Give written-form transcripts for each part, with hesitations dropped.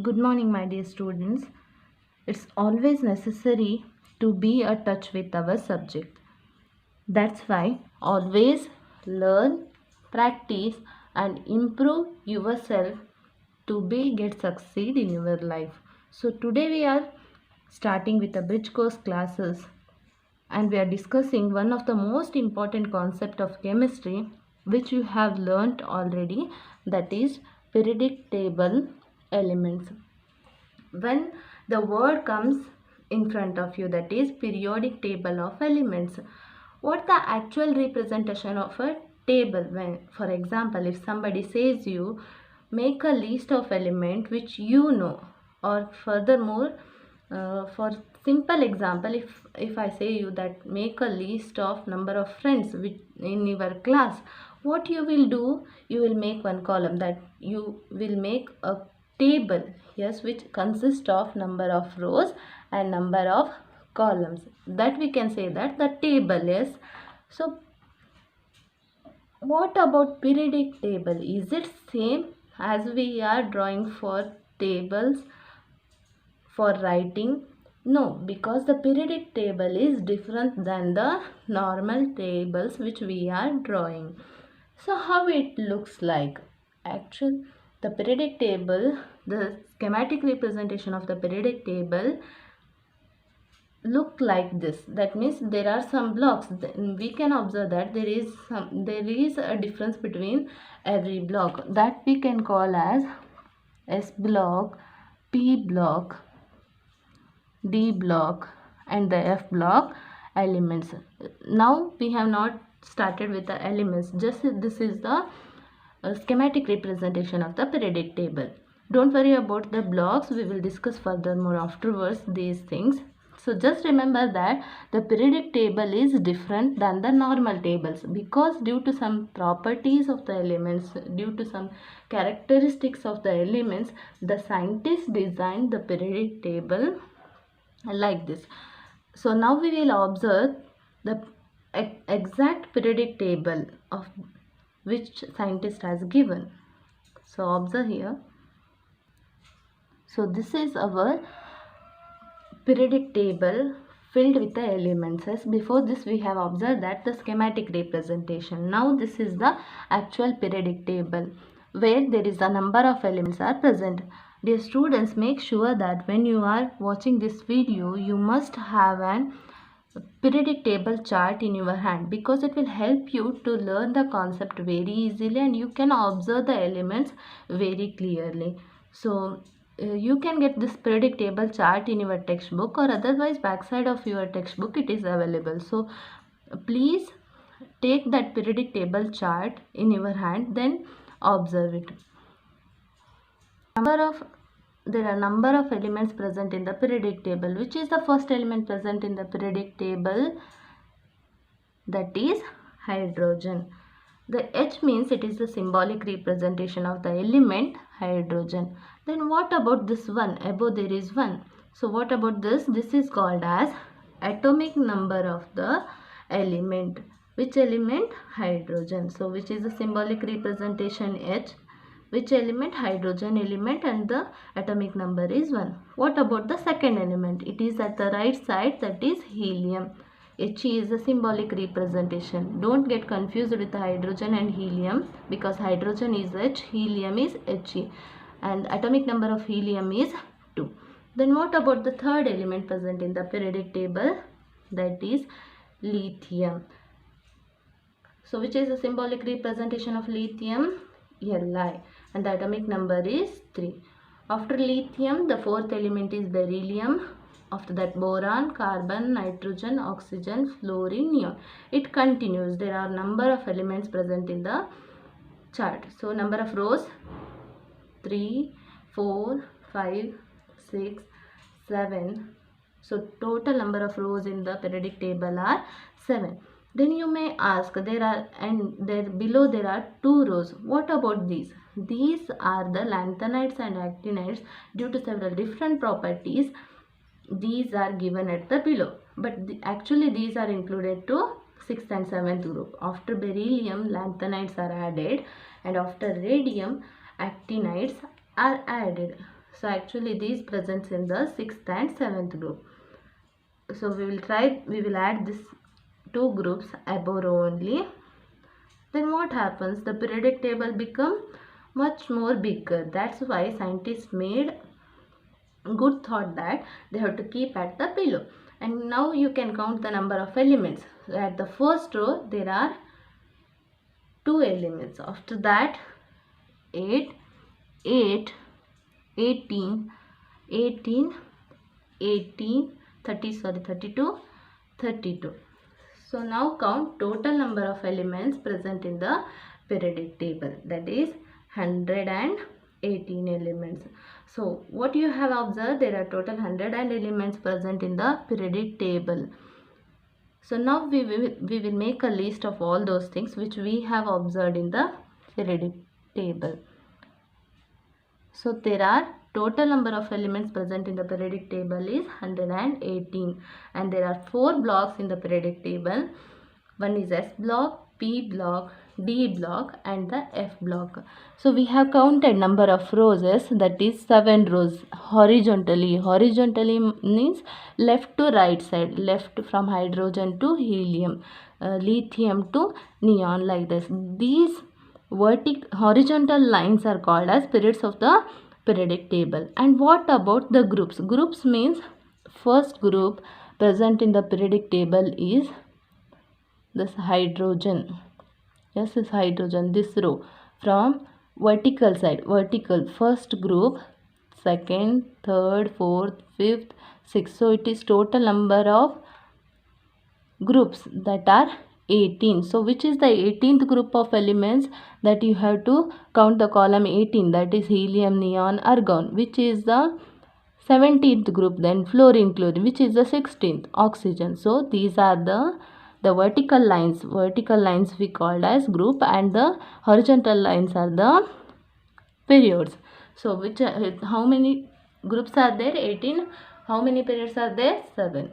Good morning, my dear students. It's always necessary to be a touch with our subject. That's why always learn, practice, and improve yourself to be get succeed in your life. So today we are starting with the bridge course classes, and we are discussing one of the most important concept of chemistry which you have learnt already, that is periodic table elements. When the word comes in front of you, that is periodic table of elements, what the actual representation of a table? When, for example, if somebody says you make a list of element which you know, or furthermore, for simple example, if I say you that make a list of number of friends which in your class, what you will do, you will make one column, that you will make a table, yes, which consists of number of rows and number of columns, that we can say that the table. Yes, so what about periodic table? Is it same as we are drawing for tables for writing? No, because the periodic table is different than the normal tables which we are drawing. So how it looks like? Actually, the periodic table, the schematic representation of the periodic table look like this. That means there are some blocks. We can observe that there is a difference between every block, that we can call as S block, P block, D block, and the F block elements. Now we have not started with the elements, just this is the schematic representation of the periodic table. Don't worry about the blocks, we will discuss furthermore afterwards these things. So just remember that the periodic table is different than the normal tables, because due to some properties of the elements, due to some characteristics of the elements, the scientists designed the periodic table like this. So now we will observe the exact periodic table of which scientist has given. So observe here. So this is our periodic table filled with the elements. As before this we have observed that the schematic representation. Now this is the actual periodic table where there is a number of elements are present. Dear students, make sure that when you are watching this video, you must have an periodic table chart in your hand, because it will help you to learn the concept very easily and you can observe the elements very clearly. So you can get this periodic table chart in your textbook, or otherwise backside of your textbook it is available. So please take that periodic table chart in your hand, then observe it. There are number of elements present in the periodic table. Which is the first element present in the periodic table? That is hydrogen. The H means it is the symbolic representation of the element hydrogen. Then what about this one? Above there is one. So what about this? This is called as atomic number of the element. Which element? Hydrogen. So which is the symbolic representation? H. Which element? Hydrogen element, and the atomic number is 1. What about the second element? It is at the right side, that is helium. He is a symbolic representation. Don't get confused with hydrogen and helium, because hydrogen is H, helium is He, and atomic number of helium is 2. Then what about the third element present in the periodic table? That is lithium. So which is the symbolic representation of lithium? Li, and the atomic number is 3. After lithium, the fourth element is beryllium. After that, boron, carbon, nitrogen, oxygen, fluorine, neon. It continues. There are number of elements present in the chart. So number of rows: 3, 4, 5, 6, 7. So total number of rows in the periodic table are 7. Then you may ask, there below there are 2 rows. What about these? These are the lanthanides and actinides. Due to several different properties, these are given at the below. But actually these are included to 6th and 7th group. After beryllium, lanthanides are added, and after radium, actinides are added. So actually these presents in the 6th and 7th group. So we will add this two groups above row only. Then what happens? The periodic table become much more bigger. That's why scientists made good thought that they have to keep at the below. And now you can count the number of elements. So at the first row there are 2 elements. After that 8, 8, 18, 18, 18, 32, 32. So now count total number of elements present in the periodic table, that is 118 elements. So what you have observed, there are total 100 elements present in the periodic table. So now we will make a list of all those things which we have observed in the periodic table. So there are total number of elements present in the periodic table is 118, and there are 4 blocks in the periodic table. One is S block, P block, D block and the F block. So we have counted number of rows, that is 7 rows horizontally. Horizontally means left to right side, left from hydrogen to helium, lithium to neon, like this. These horizontal lines are called as periods of the periodic table. And what about the groups? Groups means first group present in the periodic table is this hydrogen. Yes, this hydrogen, this row from vertical side, vertical, first group, second, third, fourth, fifth, sixth. So it is total number of groups, that are 18. So which is the 18th group of elements? That you have to count the column 18, that is helium, neon, argon. Which is the 17th group? Then fluorine, chlorine. Which is the 16th? Oxygen. So these are the vertical lines. Vertical lines we called as group, and the horizontal lines are the periods. So which how many groups are there? 18. How many periods are there? 7.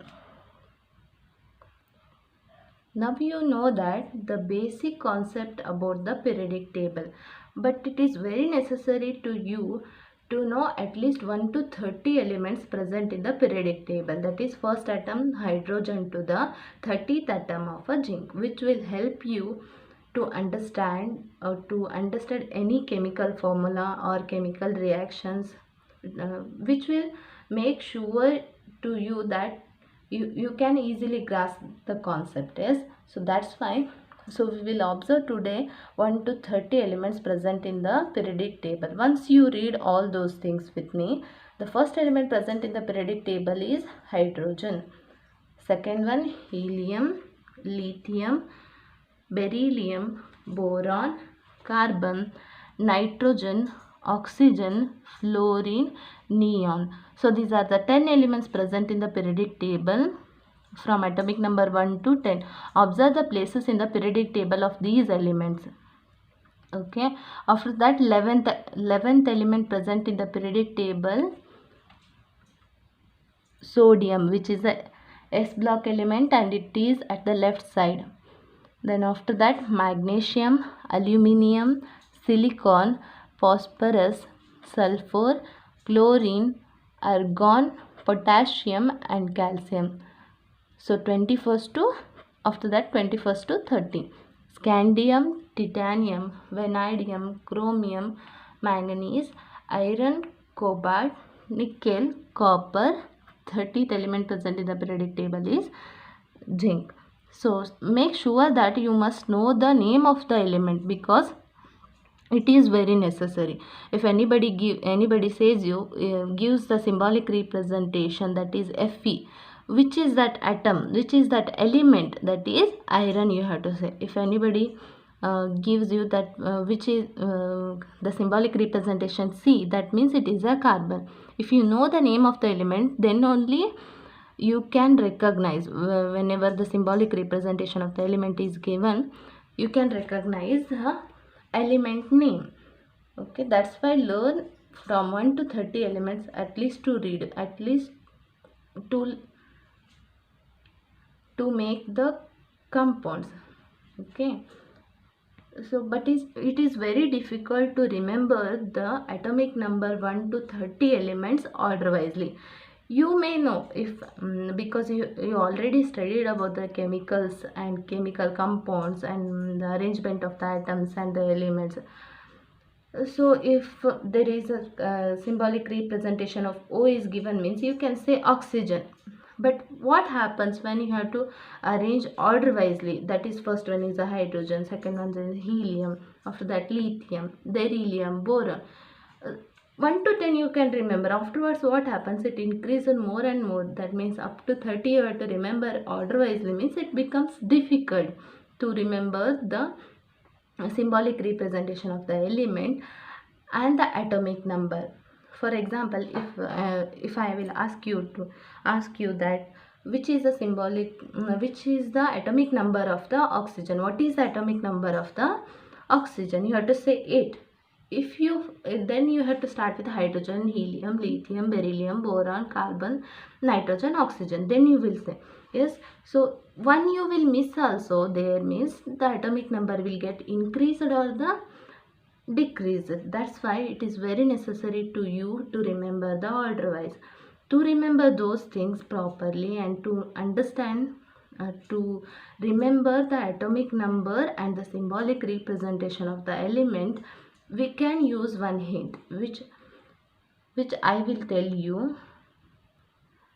Now you know that the basic concept about the periodic table, but it is very necessary to you to know at least 1 to 30 elements present in the periodic table. That is first atom hydrogen to the 30th atom of a zinc, which will help you to understand any chemical formula or chemical reactions, which will make sure to you that you can easily grasp the concept. Yes, so that's why. So we will observe today 1 to 30 elements present in the periodic table. Once you read all those things with me, the first element present in the periodic table is hydrogen. Second one, helium, lithium, beryllium, boron, carbon, nitrogen, oxygen, fluorine, neon. So these are the 10 elements present in the periodic table from atomic number 1 to 10. Observe the places in the periodic table of these elements. Okay. After that, 11th element present in the periodic table, sodium, which is a S block element, and it is at the left side. Then after that, magnesium, aluminium, silicon, phosphorus, sulfur, chlorine, argon, potassium and calcium. So 21st to, after that 21st to 30. Scandium, titanium, vanadium, chromium, manganese, iron, cobalt, nickel, copper. 30th element present in the periodic table is zinc. So make sure that you must know the name of the element, because it is very necessary. If anybody says you gives the symbolic representation, that is Fe, which is that atom, which is that element, that is iron, you have to say. If anybody gives you that which is the symbolic representation C, that means it is a carbon. If you know the name of the element, then only you can recognize, whenever the symbolic representation of the element is given, you can recognize the element name. Okay, that's why learn from 1 to 30 elements at least to read, at least to make the compounds. Okay, So but it is very difficult to remember the atomic number 1 to 30 elements order wisely. You may know if because you already studied about the chemicals and chemical compounds and the arrangement of the atoms and the elements. So if there is a symbolic representation of O is given, means you can say oxygen. But what happens when you have to arrange order wisely? That is, first one is the hydrogen, second one is helium, after that lithium, beryllium, boron. 1 to 10 you can remember. Afterwards what happens? It increases more and more. That means up to 30 you have to remember order wisely, means it becomes difficult to remember the symbolic representation of the element and the atomic number. For example, if I will ask you that which is the atomic number of the oxygen, what is the atomic number of the oxygen, you have to say 8. If you then you have to start with hydrogen, helium, lithium, beryllium, boron, carbon, nitrogen, oxygen, then you will say yes. So one you will miss also there, means the atomic number will get increased or the decreased. That's why it is very necessary to you to remember the order wise. To remember those things properly and to understand to remember the atomic number and the symbolic representation of the element, we can use one hint which I will tell you.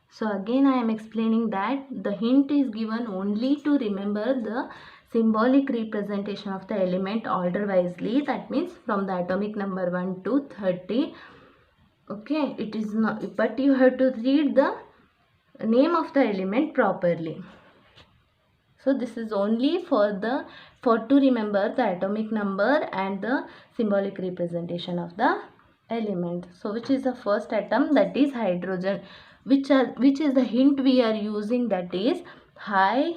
So again I am explaining that the hint is given only to remember the symbolic representation of the element order wisely. That means from the atomic number 1 to 30. Okay, it is not, but you have to read the name of the element properly. So this is only for to remember the atomic number and the symbolic representation of the element. So which is the first atom? That is hydrogen. Which is the hint we are using? That is hi,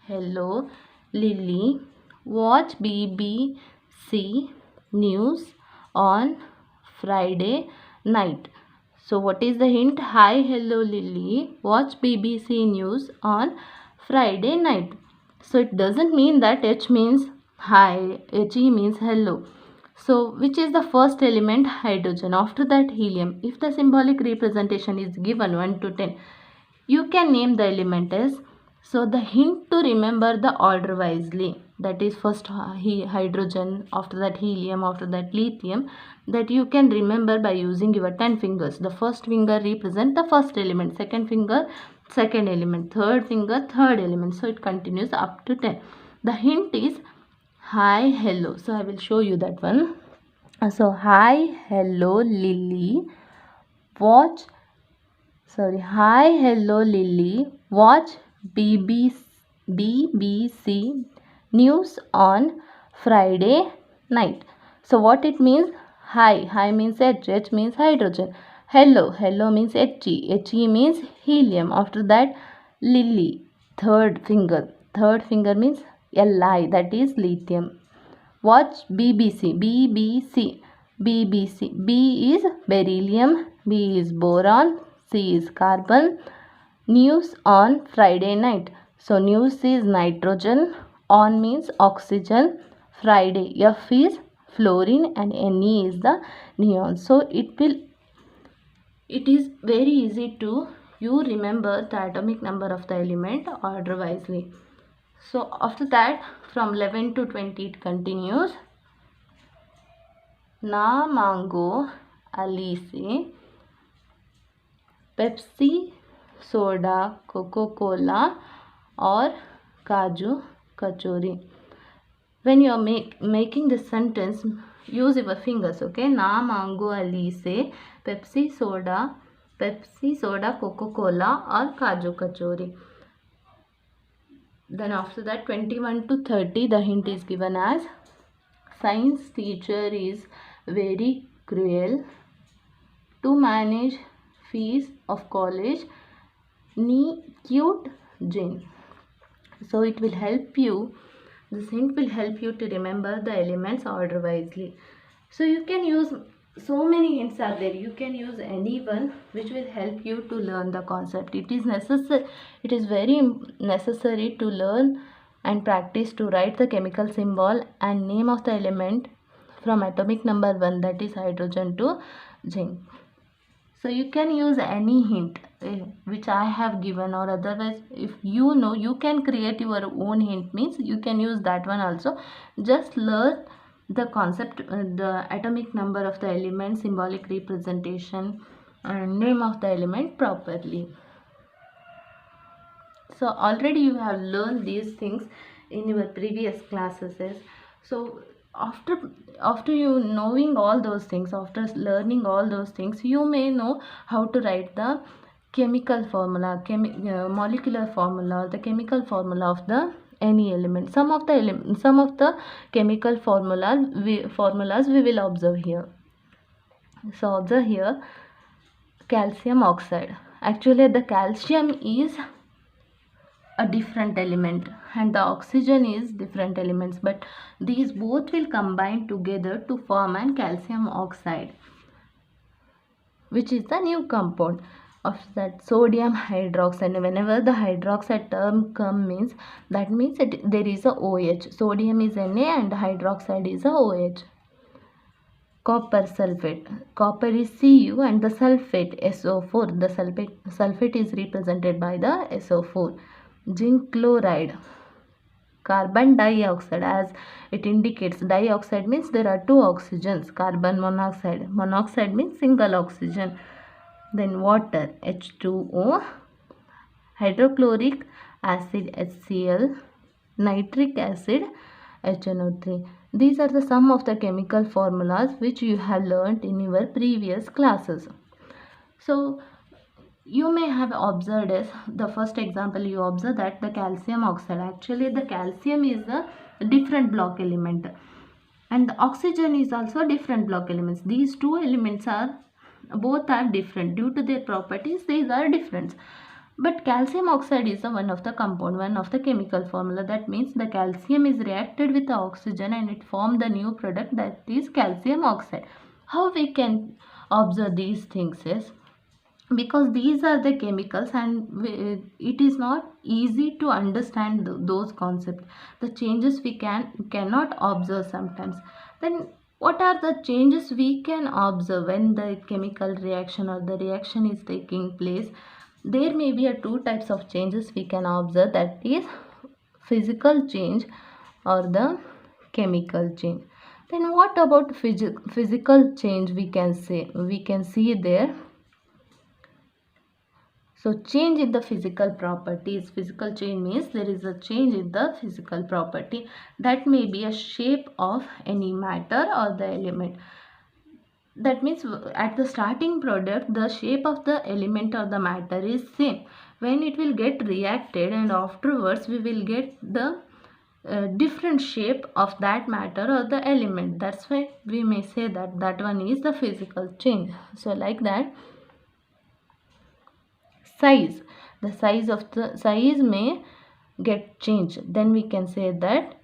hello, Lily, watch BBC news on Friday night. So what is the hint? Hi, hello, Lily, watch BBC news on Friday night. So it doesn't mean that H means hi, He means hello. So which is the first element? Hydrogen. After that helium. If the symbolic representation is given 1 to 10, you can name the element as. So the hint to remember the order wisely, that is first hydrogen, after that helium, after that lithium, that you can remember by using your 10 fingers. The first finger represent the first element, second finger second element, third finger third element. So it continues up to 10. The hint is hi, hello. So I will show you that one. So hi, hello, Lily, watch hi, hello, Lily, watch BBC news on Friday night. So what it means? Hi means H means hydrogen. Hello means He means helium. After that Lily, third finger means Li, that is lithium. Watch BBC. B is beryllium, B is boron, C is carbon. News on Friday night. So news is nitrogen, on means oxygen, Friday, F is fluorine and Ne is the neon. So it is very easy to you remember the atomic number of the element order wisely. So after that from 11 to 20 it continues. Na mango Alice, Pepsi, soda, Coca-Cola or Kaju Kachori. When you are making this sentence, use your fingers, okay? Na mango Alice, Pepsi soda, Coca-Cola or Kaju Kachori. Then after that 21 to 30 the hint is given as science teacher is very cruel to manage fees of college, cute Jane. So it will help you, this hint will help you to remember the elements order wisely. So you can use, so many hints are there, you can use any one which will help you to learn the concept. It is very necessary to learn and practice to write the chemical symbol and name of the element from atomic number 1, that is hydrogen, to zinc. So you can use any hint which I have given, or otherwise if you know, you can create your own hint, means you can use that one also. Just learn the concept, the atomic number of the element, symbolic representation, and name of the element properly. So already you have learned these things in your previous classes. So after you knowing all those things, after learning all those things, you may know how to write the chemical formula, molecular formula, the chemical formula of the any element. Some of the chemical formulas we will observe here. So observe here, calcium oxide. Actually the calcium is a different element and the oxygen is different elements, but these both will combine together to form an calcium oxide, which is the new compound of that sodium hydroxide. Whenever the hydroxide term means there is a OH. Sodium is Na and hydroxide is a OH. Copper sulfate. Copper is Cu and the sulfate SO4. The sulfate is represented by the SO4. Zinc chloride. Carbon dioxide, as it indicates, dioxide means there are two oxygens. Carbon monoxide. Monoxide means single oxygen. Then water, H2O. Hydrochloric acid, HCl. Nitric acid, HNO3. These are the some of the chemical formulas which you have learnt in your previous classes. So you may have observed as the first example, you observe that the calcium oxide, actually the calcium is a different block element and the oxygen is also different block elements. These two elements are different due to their properties. These are different, but calcium oxide is one of the compound, one of the chemical formula. That means the calcium is reacted with the oxygen and it formed the new product, that is calcium oxide. How we can observe these things is, because these are the chemicals and it is not easy to understand those concepts, the changes we cannot observe sometimes. Then what are the changes we can observe when the chemical reaction or the reaction is taking place? There may be two types of changes we can observe, that is physical change or the chemical change. Then what about physical change? We can see there. So change in the physical properties. Physical change means there is a change in the physical property. That may be a shape of any matter or the element. That means at the starting product, the shape of the element or the matter is same. When it will get reacted and afterwards we will get the different shape of that matter or the element. That's why we may say that that one is the physical change. So like that, size, the size may get changed, then we can say that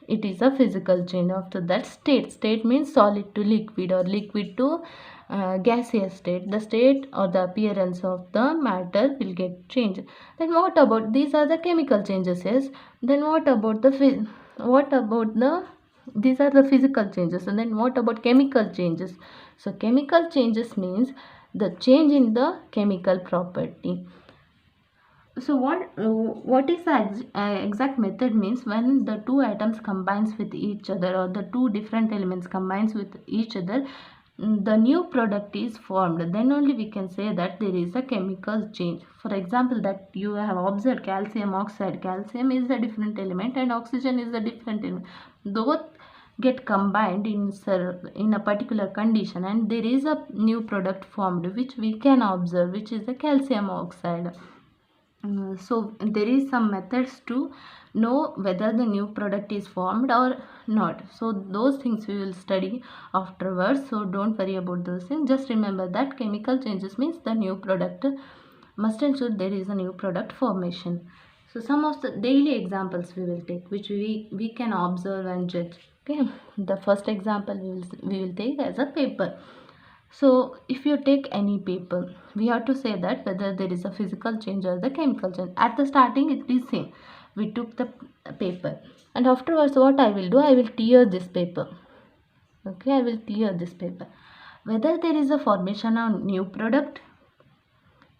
it is a physical change. After that, state means solid to liquid or liquid to gaseous state. The state or the appearance of the matter will get changed. Then what about, these are the chemical changes, yes. Then what about these are the physical changes, and then what about chemical changes? So chemical changes means the change in the chemical property. So what is the exact method means, when the two atoms combines with each other or the two different elements combines with each other, the new product is formed. Then only we can say that there is a chemical change. For example, that you have observed calcium oxide. Calcium is a different element and oxygen is a different element. Both get combined in a particular condition and there is a new product formed, which we can observe, which is the calcium oxide. So there is some methods to know whether the new product is formed or not. So those things we will study afterwards. So don't worry about those things. Just remember that chemical changes means the new product, must and should there is a new product formation. So some of the daily examples we will take, which we can observe and judge. Okay, the first example we will take as a paper. So if you take any paper, we have to say that whether there is a physical change or the chemical change. At the starting it is same. we took the paper, and afterwards what I will do, I will tear this paper. Okay, I will tear this paper. Whether there is a formation of new product?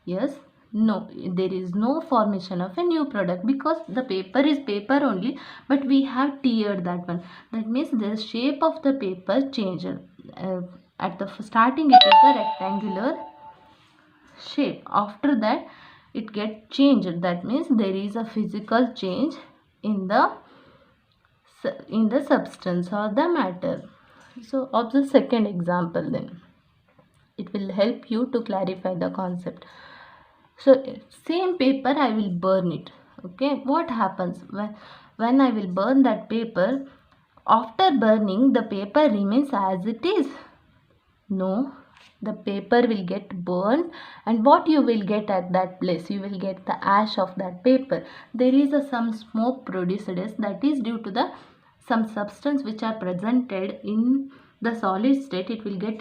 Yes. No, there is no formation of a new product because the paper is paper only, but we have teared that one. That means the shape of the paper changed. At the starting it is a rectangular shape. After that it get changed. That means there is a physical change in the substance or the matter. So observe second example, then it will help you to clarify the concept. So same paper I will burn it. Okay, what happens when I will burn that paper? After burning, the paper remains as it is? No, the paper will get burned, and what you will get at that place? You will get the ash of that paper. There is some smoke produced, that is due to the some substance which are presented in the solid state. It will get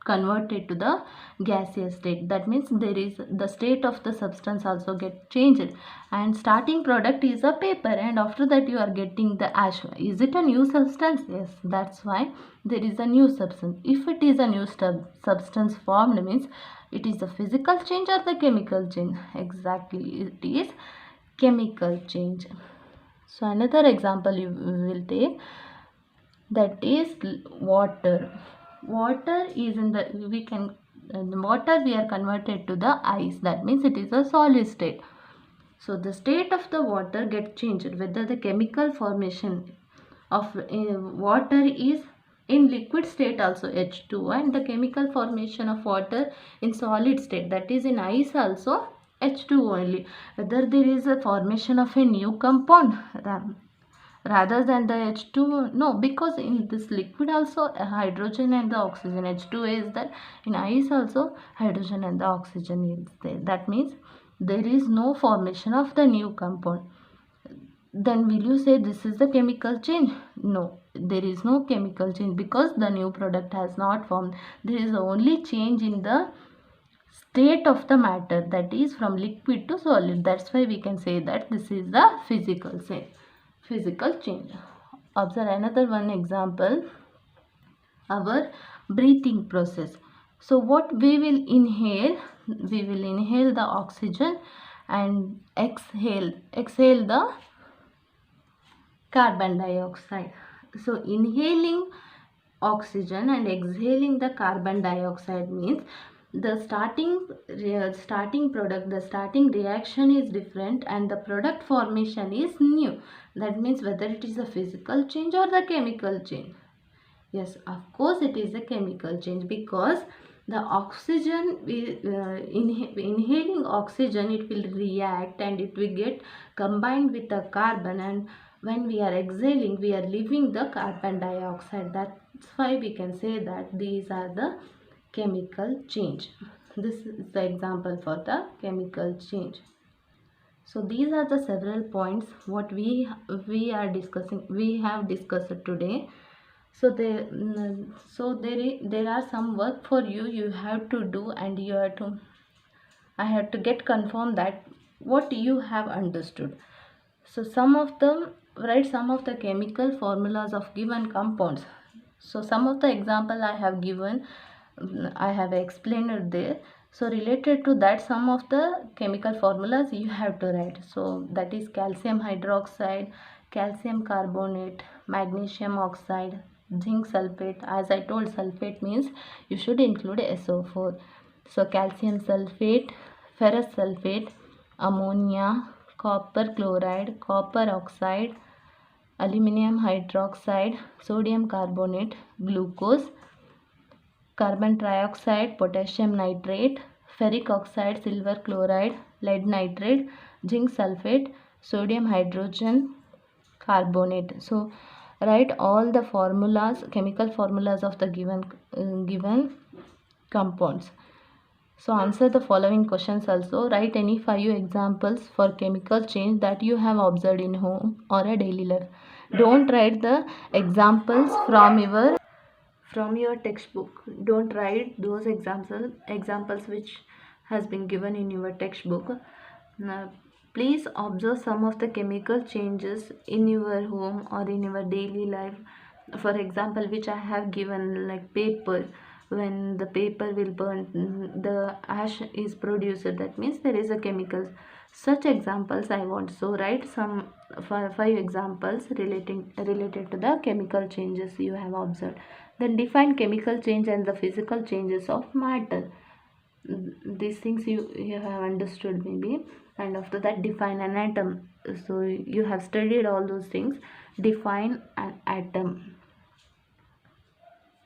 converted to the gaseous state. That means there is the state of the substance also get changed, and starting product is a paper, and after that you are getting the ash. Is it a new substance? Yes, that's why there is a new substance. If it is a new substance formed, means it is a physical change or the chemical change? Exactly, it is chemical change. So another example you will take, that is water. Water is in the water we are converted to the ice. That means it is a solid state. So the state of the water get changed, whether the chemical formation of water is in liquid state also H2, and the chemical formation of water in solid state, that is in ice also H2 only. Whether there is a formation of a new compound rather than the H2, no, because in this liquid also hydrogen and the oxygen, H2 is there. In ice also hydrogen and the oxygen is there. That means there is no formation of the new compound. Then will you say this is the chemical change? No, there is no chemical change because the new product has not formed. There is only change in the state of the matter, that is from liquid to solid. That's why we can say that this is the physical change. Observe another one example, our breathing process. So what we will inhale the oxygen and exhale the carbon dioxide. So inhaling oxygen and exhaling the carbon dioxide means the starting product, the starting reaction is different and the product formation is new. That means whether it is a physical change or the chemical change? Yes, of course it is a chemical change, because the oxygen, inhaling oxygen, it will react and it will get combined with the carbon, and when we are exhaling, we are leaving the carbon dioxide. That's why we can say that these are the chemical change. This is the example for the chemical change. So these are the several points what we have discussed today. So there are some work for you have to do, and I have to get confirmed that what you have understood. So write some of the chemical formulas of given compounds. So some of the example I have given, I have explained there. So related to that, some of the chemical formulas you have to write. So that is calcium hydroxide, calcium carbonate, magnesium oxide, zinc sulfate. As I told, sulfate means you should include SO4. So calcium sulfate, ferrous sulfate, ammonia, copper chloride, copper oxide, aluminum hydroxide, sodium carbonate, glucose, carbon trioxide, potassium nitrate, ferric oxide, silver chloride, lead nitrate, zinc sulfate, sodium hydrogen carbonate. So write all the formulas, chemical formulas of the given compounds. So answer the following questions also. Write any 5 examples for chemical change that you have observed in home or a daily life. Don't write the examples from your textbook. Don't write those examples which has been given in your textbook. Please observe some of the chemical changes in your home or in your daily life. For example, which I have given, like paper. When the paper will burn, the ash is produced. That means there is a chemical. Such examples I want. So write some five examples related to the chemical changes you have observed. Then define chemical change and the physical changes of matter. These things you have understood maybe. And after that, define an atom. So you have studied all those things. Define an atom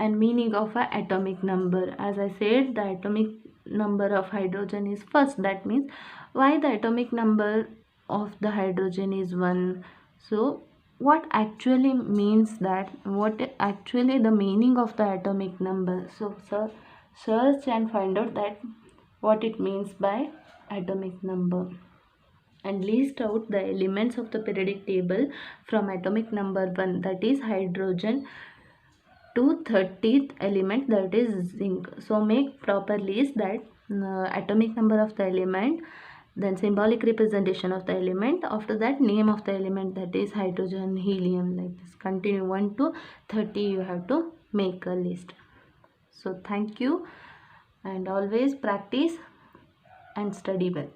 and meaning of a atomic number. As I said, the atomic number of hydrogen is first. That means why the atomic number of the hydrogen is 1. So what actually means that, what actually the meaning of the atomic number. So search and find out that what it means by atomic number, and list out the elements of the periodic table from atomic number 1, that is hydrogen, to 30th element, that is zinc. So make proper list, that atomic number of the element, then symbolic representation of the element, after that name of the element, that is hydrogen, helium, like this. Continue 1 to 30, you have to make a list. So thank you, and always practice and study well.